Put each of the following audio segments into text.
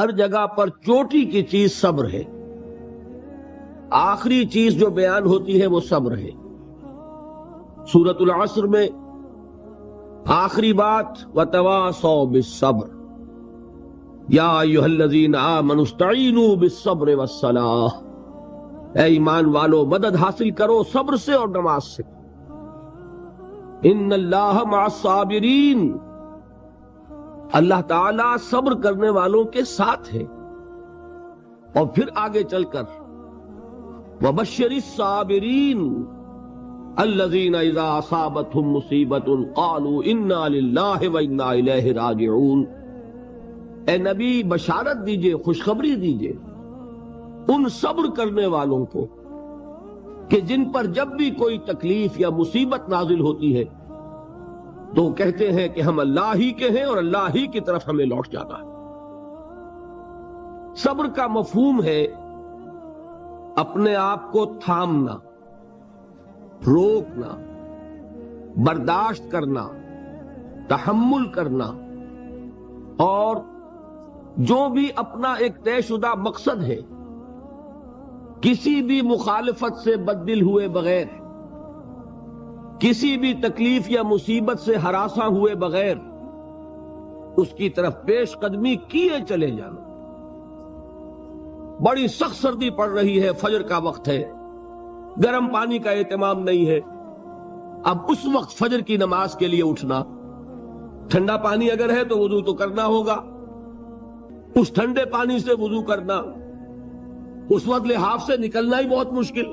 ہر جگہ پر چوٹی کی چیز صبر ہے، آخری چیز جو بیان ہوتی ہے وہ صبر ہے۔ سورۃ العصر میں آخری بات وَتَوَاصَوْا بِالصَّبْرِ یا ایھا الذین آمنوا استعینوا بالصبر والصلاۃ، اے ایمان والو مدد حاصل کرو صبر سے اور نماز سے۔ ان اللہ مع الصابرین، اللہ تعالیٰ صبر کرنے والوں کے ساتھ ہے۔ اور پھر آگے چل کر وَبَشِّرِ الصَّابِرِينَ الَّذِينَ إِذَا أَصَابَتْهُمْ مُصِيبَةٌ قَالُوا إِنَّا لِلَّهِ وَإِنَّا إِلَيْهِ رَاجِعُونَ، اے نبی بشارت دیجئے، خوشخبری دیجئے ان صبر کرنے والوں کو کہ جن پر جب بھی کوئی تکلیف یا مصیبت نازل ہوتی ہے تو کہتے ہیں کہ ہم اللہ ہی کے ہیں اور اللہ ہی کی طرف ہمیں لوٹ جانا ہے۔ صبر کا مفہوم ہے اپنے آپ کو تھامنا، روکنا، برداشت کرنا، تحمل کرنا، اور جو بھی اپنا ایک طے شدہ مقصد ہے کسی بھی مخالفت سے بددل ہوئے بغیر، کسی بھی تکلیف یا مصیبت سے ہراساں ہوئے بغیر اس کی طرف پیش قدمی کیے چلے جانا۔ بڑی سخت سردی پڑ رہی ہے، فجر کا وقت ہے، گرم پانی کا اہتمام نہیں ہے، اب اس وقت فجر کی نماز کے لیے اٹھنا، ٹھنڈا پانی اگر ہے تو وضو تو کرنا ہوگا، اس ٹھنڈے پانی سے وضو کرنا، اس وقت لحاف سے نکلنا ہی بہت مشکل،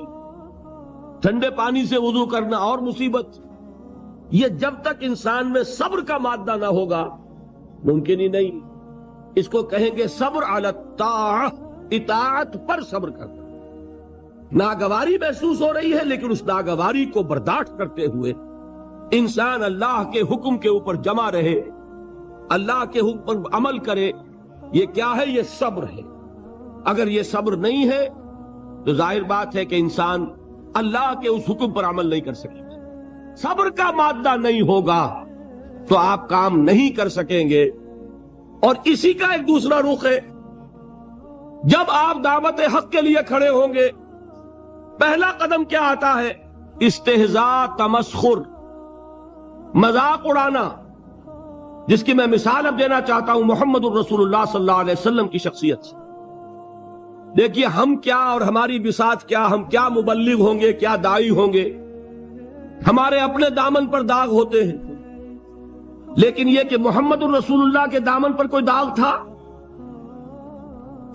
ٹھنڈے پانی سے وضو کرنا اور مصیبت۔ یہ جب تک انسان میں صبر کا مادہ نہ ہوگا ممکن ہی نہیں۔ اس کو کہیں گے صبر علی الطاعہ، اطاعت پر صبر کرنا۔ ناگواری محسوس ہو رہی ہے لیکن اس ناگواری کو برداشت کرتے ہوئے انسان اللہ کے حکم کے اوپر جمع رہے، اللہ کے حکم پر عمل کرے۔ یہ کیا ہے؟ یہ صبر ہے۔ اگر یہ صبر نہیں ہے تو ظاہر بات ہے کہ انسان اللہ کے اس حکم پر عمل نہیں کر سکے گا۔ صبر کا مادہ نہیں ہوگا تو آپ کام نہیں کر سکیں گے۔ اور اسی کا ایک دوسرا رخ ہے، جب آپ دعوت حق کے لیے کھڑے ہوں گے پہلا قدم کیا آتا ہے؟ استہزاء، تمسخر، مذاق اڑانا، جس کی میں مثال اب دینا چاہتا ہوں محمد الرسول اللہ صلی اللہ علیہ وسلم کی شخصیت سے۔ دیکھیے ہم کیا اور ہماری بساط کیا، ہم کیا مبلغ ہوں گے، کیا داعی ہوں گے، ہمارے اپنے دامن پر داغ ہوتے ہیں، لیکن یہ کہ محمد الرسول اللہ کے دامن پر کوئی داغ تھا؟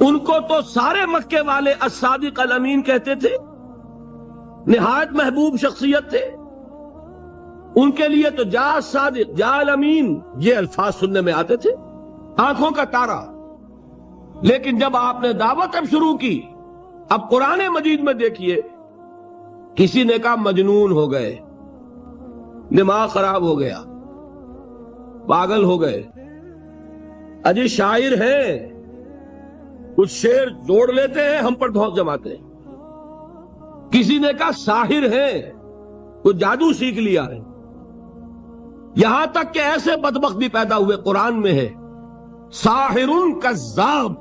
ان کو تو سارے مکے والے الصادق الامین کہتے تھے، نہایت محبوب شخصیت تھے، ان کے لیے تو جا صادق، جا الامین، یہ الفاظ سننے میں آتے تھے، آنکھوں کا تارا۔ لیکن جب آپ نے دعوت اب شروع کی، اب قرآن مجید میں دیکھیے کسی نے کہا مجنون ہو گئے، دماغ خراب ہو گیا، پاگل ہو گئے، اجی شاعر ہیں، کچھ شعر جوڑ لیتے ہیں ہم پر دھوس جماتے ہیں۔ کسی نے کہا ساحر ہیں، کچھ جادو سیکھ لیا ہے۔ یہاں تک کہ ایسے بدبخت بھی پیدا ہوئے، قرآن میں ہے ساحر کذاب،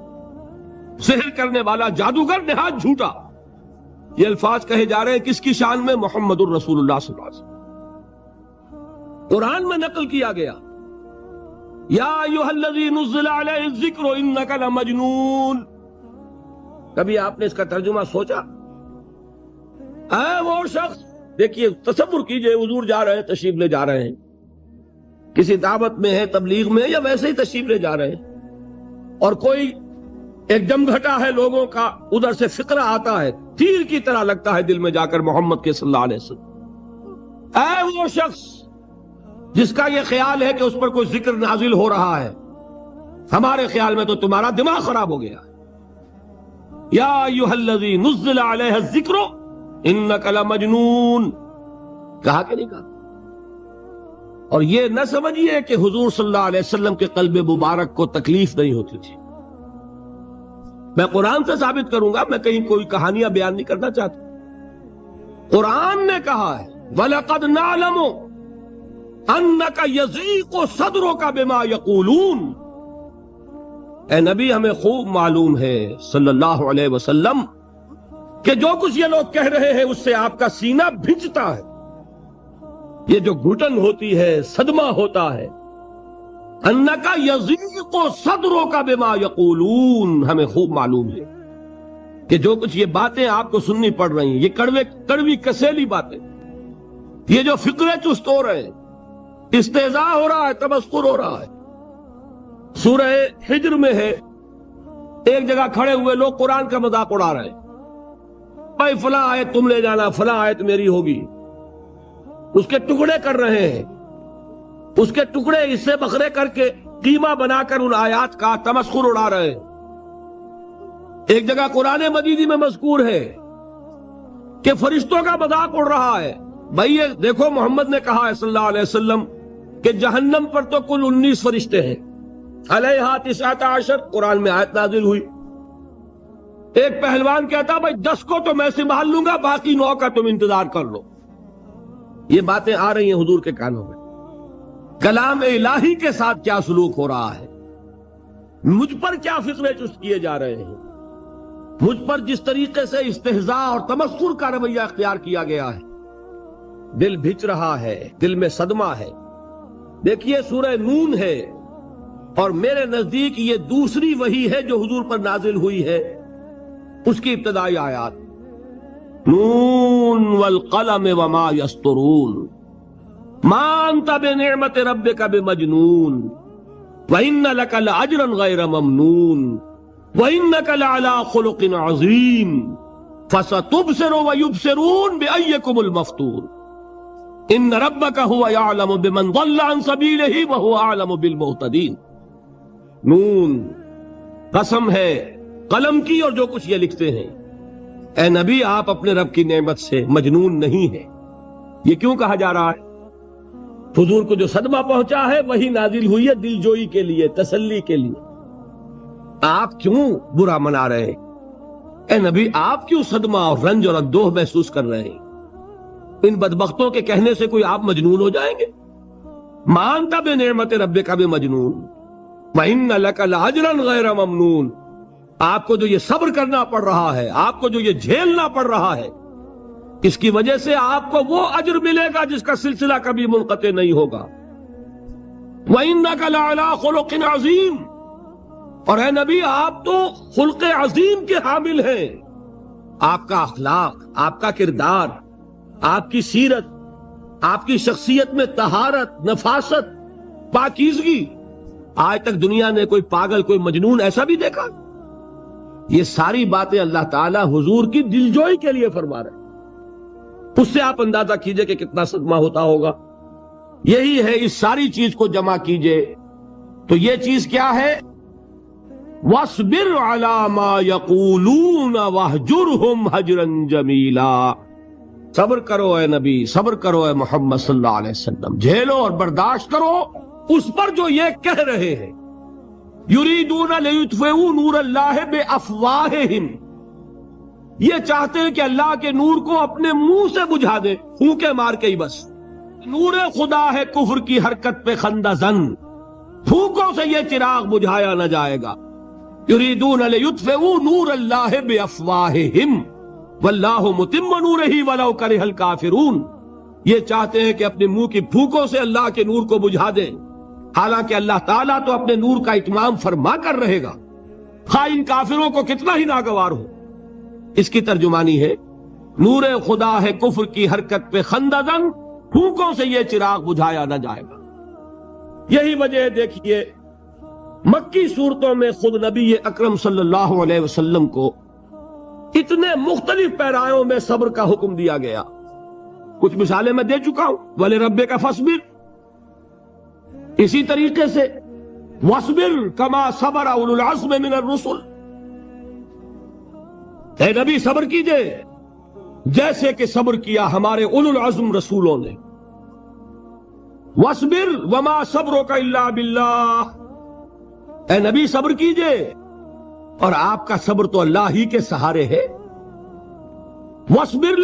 سحر کرنے والا جادوگر نہایت جھوٹا۔ یہ الفاظ کہے جا رہے ہیں کس کی شان میں؟ محمد الرسول اللہ صلی اللہ علیہ وسلم۔ قرآن میں نقل کیا گیا یا ایھا الذی نزل علیہ الذکر انک لمجنون۔ کبھی آپ نے اس کا ترجمہ سوچا؟ اے وہ شخص، دیکھیے تصور کیجئے حضور جا رہے ہیں، تشریف لے جا رہے ہیں، کسی دعوت میں ہے، تبلیغ میں، یا ویسے ہی تشریف لے جا رہے ہیں، اور کوئی ایک جمگھٹا ہے لوگوں کا، ادھر سے فقرہ آتا ہے، تیر کی طرح لگتا ہے دل میں جا کر محمد کے صلی اللہ علیہ وسلم۔ اے وہ شخص جس کا یہ خیال ہے کہ اس پر کوئی ذکر نازل ہو رہا ہے، ہمارے خیال میں تو تمہارا دماغ خراب ہو گیا ہے۔ یا ایھا الذی نزل علیہ الذکر انک لمجنون، کہا کہ نہیں کہا؟ اور یہ نہ سمجھیے کہ حضور صلی اللہ علیہ وسلم کے قلب مبارک کو تکلیف نہیں ہوتی تھی۔ میں قرآن سے ثابت کروں گا، میں کہیں کوئی کہانیاں بیان نہیں کرنا چاہتا۔ قرآن نے کہا ہے وَلَقَدْ نَعْلَمُ أَنَّكَ يَضِيقُ صَدْرُكَ بِمَا يَقُولُونَ، اے نبی ہمیں خوب معلوم ہے صلی اللہ علیہ وسلم کہ جو کچھ یہ لوگ کہہ رہے ہیں اس سے آپ کا سینہ بھنجتا ہے، یہ جو گھٹن ہوتی ہے، صدمہ ہوتا ہے، انکا یضیق صدرک بما یقولون، ہمیں خوب معلوم ہے کہ جو کچھ یہ باتیں آپ کو سننی پڑ رہی ہیں، یہ کڑوی کسیلی باتیں، یہ جو فقرے چست ہو رہے ہیں، استہزاء ہو رہا ہے، تمسخر ہو رہا ہے۔ سورہ حجر میں ہے، ایک جگہ کھڑے ہوئے لوگ قرآن کا مذاق اڑا رہے ہیں، بھائی فلاں آیت تم لے جانا، فلاں آیت میری ہوگی، اس کے ٹکڑے کر رہے ہیں، اس کے ٹکڑے حصے بکھرے کر کے قیمہ بنا کر ان آیات کا تمسخر اڑا رہے ہیں۔ ایک جگہ قرآن مجید میں مذکور ہے کہ فرشتوں کا مذاق اڑ رہا ہے، بھائی یہ دیکھو محمد نے کہا ہے صلی اللہ علیہ وسلم کہ جہنم پر تو کل 19 فرشتے ہیں، علیہا 19 قرآن میں آیت نازل ہوئی۔ ایک پہلوان کہتا بھائی 10 کو تو میں سنبھال لوں گا، باقی 9 کا تم انتظار کر لو۔ یہ باتیں آ رہی ہیں حضور کے کانوں میں، کلام الہی کے ساتھ کیا سلوک ہو رہا ہے، مجھ پر کیا فقرے چست کیے جا رہے ہیں، مجھ پر جس طریقے سے استہزاء اور تمسخر کا رویہ اختیار کیا گیا ہے، دل بھچ رہا ہے، دل میں صدمہ ہے۔ دیکھیے سورہ نون ہے، اور میرے نزدیک یہ دوسری وحی ہے جو حضور پر نازل ہوئی ہے، اس کی ابتدائی آیات، نون والقلم وما یسطرون ما انت بنعمت ربک بمجنون وان لک لاجرا غیر ممنون وانک لعلی خلق عظیم فستبصر ویبصرون بأیکم المفتون ان ربک هو یعلم بمن ضل عن سبیلہ وهو اعلم بالمہتدین۔ نون، قسم ہے قلم کی اور جو کچھ یہ لکھتے ہیں۔ اے نبی آپ اپنے رب کی نعمت سے مجنون نہیں ہیں۔ یہ کیوں کہا جا رہا ہے؟ حضور کو جو صدمہ پہنچا ہے وہی نازل ہوئی ہے دل جوئی کے لیے، تسلی کے لیے۔ آپ کیوں برا منا رہے ہیں؟ اے نبی آپ کیوں صدمہ اور رنج اور اندوہ محسوس کر رہے ہیں؟ ان بدبختوں کے کہنے سے کوئی آپ مجنون ہو جائیں گے؟ مانتا بے نعمت ربک بمجنون وَإِنَّ لَكَ لَأَجْرًا غَيْرَ مَمْنُونَ، آپ کو جو یہ صبر کرنا پڑ رہا ہے، آپ کو جو یہ جھیلنا پڑ رہا ہے، اس کی وجہ سے آپ کو وہ اجر ملے گا جس کا سلسلہ کبھی منقطع نہیں ہوگا۔ وَإِنَّكَ لَعَلَىٰ خُلُقٍ عَظِيمٍ، اور اے نبی آپ تو خلق عظیم کے حامل ہیں۔ آپ کا اخلاق، آپ کا کردار، آپ کی سیرت، آپ کی شخصیت میں طہارت، نفاست، پاکیزگی، آج تک دنیا نے کوئی پاگل، کوئی مجنون ایسا بھی دیکھا؟ یہ ساری باتیں اللہ تعالی حضور کی دلجوئی کے لیے فرما رہے ہیں۔ اس سے آپ اندازہ کیجئے کہ کتنا صدمہ ہوتا ہوگا۔ یہی ہے، اس ساری چیز کو جمع کیجئے تو یہ چیز کیا ہے؟ وَاصْبِرْ عَلَىٰ مَا يَقُولُونَ وَاهْجُرْهُمْ هَجْرًا جَمِيلًا، صبر کرو اے نبی، صبر کرو اے محمد صلی اللہ علیہ وسلم، جھیلو اور برداشت کرو اس پر جو یہ کہہ رہے ہیں۔ یریدون لیطفئوا نور اللہ بافواہہم، یہ چاہتے ہیں کہ اللہ کے نور کو اپنے منہ سے بجھا دیں، پھونکے مار کے ہی بس۔ نور خدا ہے کفر کی حرکت پہ خندہ زن، پھونکوں سے یہ چراغ بجھایا نہ جائے گا۔ یریدون لیطفئوا نور اللہ بافواہہم واللہ متم نورہ ولو کرہ الکافرون، یہ چاہتے ہیں کہ اپنے منہ کی پھونکوں سے اللہ کے نور کو بجھا دیں، حالانکہ اللہ تعالیٰ تو اپنے نور کا اتمام فرما کر رہے گا، خواہ ان کافروں کو کتنا ہی ناگوار ہو۔ اس کی ترجمانی ہے، نور خدا ہے کفر کی حرکت پہ خندہ زن، پھونکوں سے یہ چراغ بجھایا نہ جائے گا۔ یہی وجہ دیکھیے مکی صورتوں میں خود نبی اکرم صلی اللہ علیہ وسلم کو اتنے مختلف پیرایوں میں صبر کا حکم دیا گیا۔ کچھ مثالیں میں دے چکا ہوں، وَلِرَبِّكَ فَاصْبِرْ، اسی طریقے سے وَاصْبِرْ كَمَا صَبَرَ أُولُو الْعَزْمِ مِنَ الرُّسُلِ، اے نبی صبر کیجئے جیسے کہ صبر کیا ہمارے اولو العزم رسولوں نے۔ وَاصْبِرْ وَمَا صَبْرُكَ إِلَّا بِاللَّهِ، اے نبی صبر کیجئے اور آپ کا صبر تو اللہ ہی کے سہارے ہے۔ وَاصْبِرْ